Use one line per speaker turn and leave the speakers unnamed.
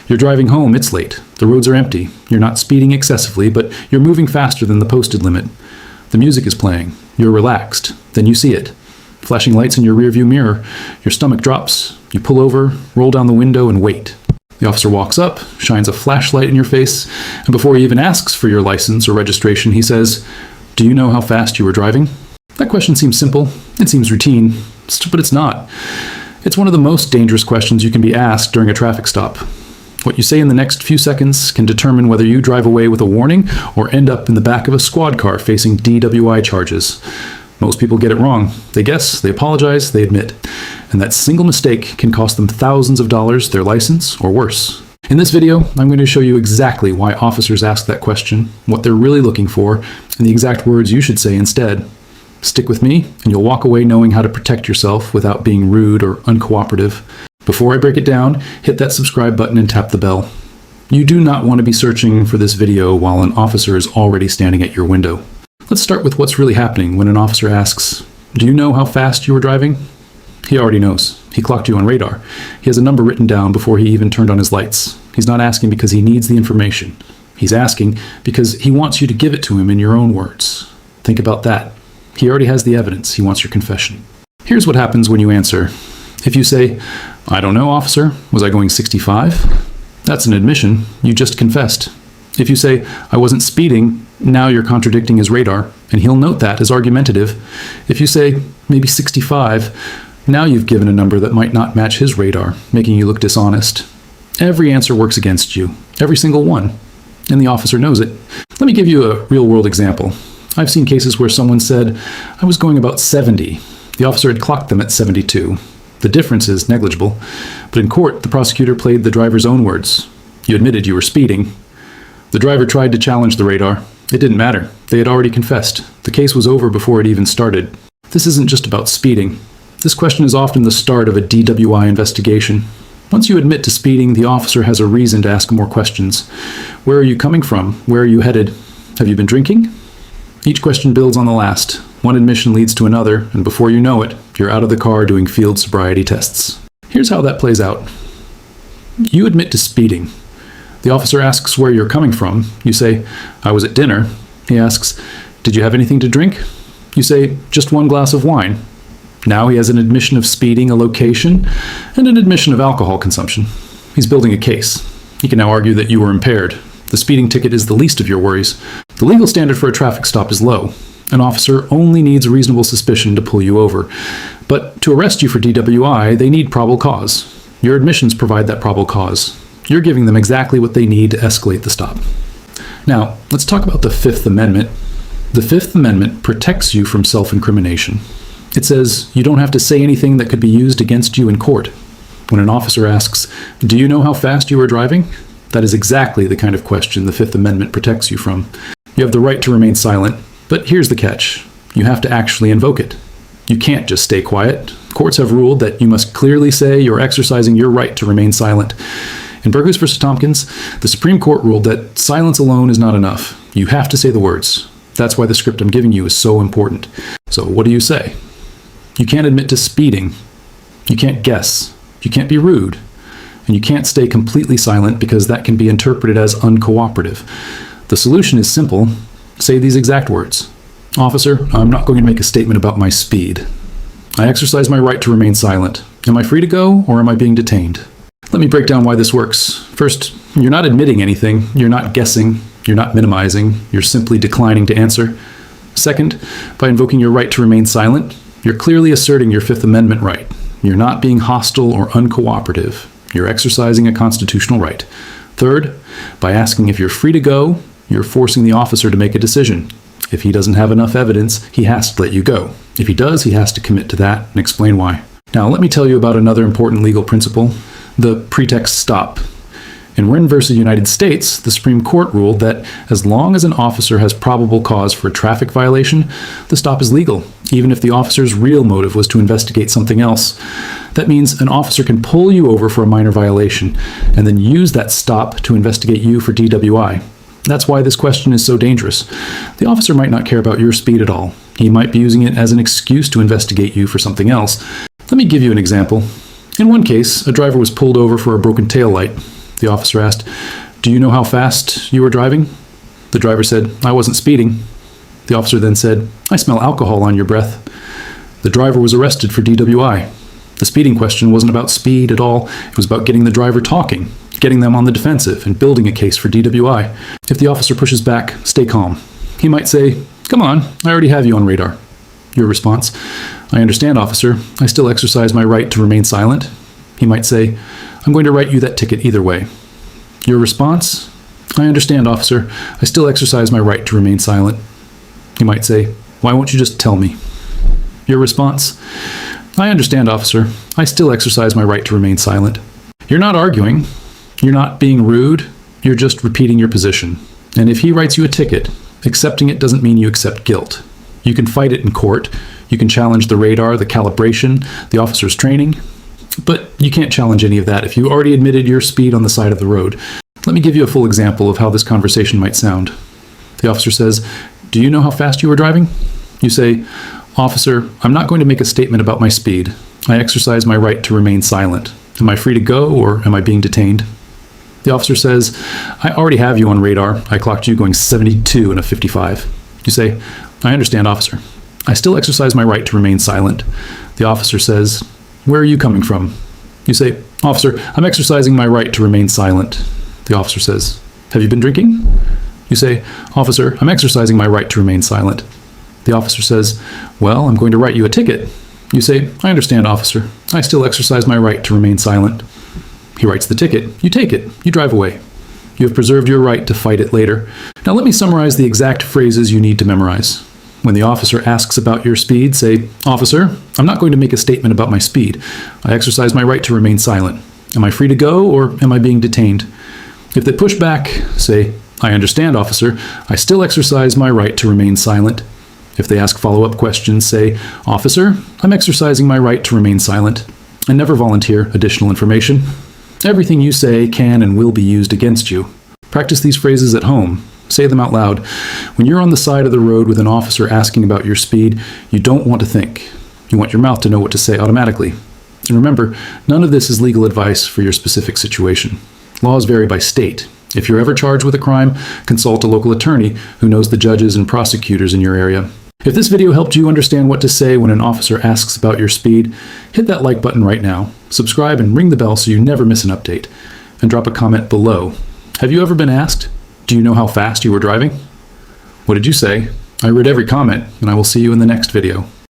You're driving home, it's late. The roads are empty. You're not speeding excessively, but you're moving faster than the posted limit. The music is playing. You're relaxed. Then you see it. Flashing lights in your rearview mirror. Your stomach drops. You pull over, roll down the window, and wait. The officer walks up, shines a flashlight in your face, and before he even asks for your license or registration, he says, "Do you know how fast you were driving?" That question seems simple. It seems routine. But it's not. It's one of the most dangerous questions you can be asked during a traffic stop. What you say in the next few seconds can determine whether you drive away with a warning or end up in the back of a squad car facing DWI charges. Most people get it wrong. They guess, they apologize, they admit. And that single mistake can cost them thousands of dollars, their license, or worse. In this video, I'm going to show you exactly why officers ask that question, what they're really looking for, and the exact words you should say instead. Stick with me, and you'll walk away knowing how to protect yourself without being rude or uncooperative. Before I break it down, hit that subscribe button and tap the bell. You do not want to be searching for this video while an officer is already standing at your window. Let's start with what's really happening when an officer asks, "Do you know how fast you were driving?" He already knows. He clocked you on radar. He has a number written down before he even turned on his lights. He's not asking because he needs the information. He's asking because he wants you to give it to him in your own words. Think about that. He already has the evidence. He wants your confession. Here's what happens when you answer. If you say, "I don't know, officer. Was I going 65? That's an admission. You just confessed. If you say, "I wasn't speeding," now you're contradicting his radar, and he'll note that as argumentative. If you say, "Maybe 65, now you've given a number that might not match his radar, making you look dishonest. Every answer works against you. Every single one. And the officer knows it. Let me give you a real-world example. I've seen cases where someone said, "I was going about 70. The officer had clocked them at 72. The difference is negligible. But in court, the prosecutor played the driver's own words. You admitted you were speeding. The driver tried to challenge the radar. It didn't matter. They had already confessed. The case was over before it even started. This isn't just about speeding. This question is often the start of a DWI investigation. Once you admit to speeding, the officer has a reason to ask more questions. Where are you coming from? Where are you headed? Have you been drinking? Each question builds on the last. One admission leads to another, and before you know it, you're out of the car doing field sobriety tests. Here's how that plays out. You admit to speeding. The officer asks where you're coming from. You say, "I was at dinner." He asks, "Did you have anything to drink?" You say, "Just one glass of wine." Now he has an admission of speeding, a location, and an admission of alcohol consumption. He's building a case. He can now argue that you were impaired. The speeding ticket is the least of your worries. The legal standard for a traffic stop is low. An officer only needs a reasonable suspicion to pull you over. But to arrest you for DWI, they need probable cause. Your admissions provide that probable cause. You're giving them exactly what they need to escalate the stop. Now, let's talk about the Fifth Amendment. The Fifth Amendment protects you from self-incrimination. It says you don't have to say anything that could be used against you in court. When an officer asks, "Do you know how fast you were driving?" that is exactly the kind of question the Fifth Amendment protects you from. You have the right to remain silent, but here's the catch. You have to actually invoke it. You can't just stay quiet. Courts have ruled that you must clearly say you're exercising your right to remain silent. In Berghuis versus Thompkins, the Supreme Court ruled that silence alone is not enough. You have to say the words. That's why the script I'm giving you is so important. So what do you say? You can't admit to speeding. You can't guess. You can't be rude. And you can't stay completely silent because that can be interpreted as uncooperative. The solution is simple. Say these exact words. "Officer, I'm not going to make a statement about my speed. I exercise my right to remain silent. Am I free to go, or am I being detained?" Let me break down why this works. First, you're not admitting anything. You're not guessing. You're not minimizing. You're simply declining to answer. Second, by invoking your right to remain silent, you're clearly asserting your Fifth Amendment right. You're not being hostile or uncooperative. You're exercising a constitutional right. Third, by asking if you're free to go, you're forcing the officer to make a decision. If he doesn't have enough evidence, he has to let you go. If he does, he has to commit to that and explain why. Now, let me tell you about another important legal principle, the pretext stop. In Whren versus United States, the Supreme Court ruled that as long as an officer has probable cause for a traffic violation, the stop is legal, even if the officer's real motive was to investigate something else. That means an officer can pull you over for a minor violation and then use that stop to investigate you for DWI. That's why this question is so dangerous. The officer might not care about your speed at all. He might be using it as an excuse to investigate you for something else. Let me give you an example. In one case, a driver was pulled over for a broken taillight. The officer asked, "Do you know how fast you were driving?" The driver said, "I wasn't speeding." The officer then said, "I smell alcohol on your breath." The driver was arrested for DWI. The speeding question wasn't about speed at all. It was about getting the driver talking, getting them on the defensive, and building a case for DWI. If the officer pushes back, stay calm. He might say, "Come on, I already have you on radar." Your response, "I understand, officer. I still exercise my right to remain silent." He might say, "I'm going to write you that ticket either way." Your response, "I understand, officer. I still exercise my right to remain silent." He might say, "Why won't you just tell me?" Your response, "I understand, officer. I still exercise my right to remain silent." You're not arguing. You're not being rude. You're just repeating your position. And if he writes you a ticket, accepting it doesn't mean you accept guilt. You can fight it in court. You can challenge the radar, the calibration, the officer's training. But you can't challenge any of that if you already admitted your speed on the side of the road. Let me give you a full example of how this conversation might sound. The officer says, "Do you know how fast you were driving?" You say, "Officer, I'm not going to make a statement about my speed. I exercise my right to remain silent. Am I free to go, or am I being detained?" The officer says, "I already have you on radar. I clocked you going 72 in a 55. You say, "I understand, officer. I still exercise my right to remain silent." The officer says, "Where are you coming from?" You say, "Officer, I'm exercising my right to remain silent." The officer says, "Have you been drinking?" You say, "Officer, I'm exercising my right to remain silent." The officer says, "Well, I'm going to write you a ticket." You say, "I understand, officer. I still exercise my right to remain silent." He writes the ticket. You take it. You drive away. You have preserved your right to fight it later. Now let me summarize the exact phrases you need to memorize. When the officer asks about your speed, say, "Officer, I'm not going to make a statement about my speed. I exercise my right to remain silent. Am I free to go, or am I being detained?" If they push back, say, "I understand, officer. I still exercise my right to remain silent." If they ask follow-up questions, say, "Officer, I'm exercising my right to remain silent," and never volunteer additional information. Everything you say can and will be used against you. Practice these phrases at home. Say them out loud. When you're on the side of the road with an officer asking about your speed, you don't want to think. You want your mouth to know what to say automatically. And remember, none of this is legal advice for your specific situation. Laws vary by state. If you're ever charged with a crime, consult a local attorney who knows the judges and prosecutors in your area. If this video helped you understand what to say when an officer asks about your speed, hit that like button right now, subscribe and ring the bell so you never miss an update, and drop a comment below. Have you ever been asked, "Do you know how fast you were driving?" What did you say? I read every comment, and I will see you in the next video.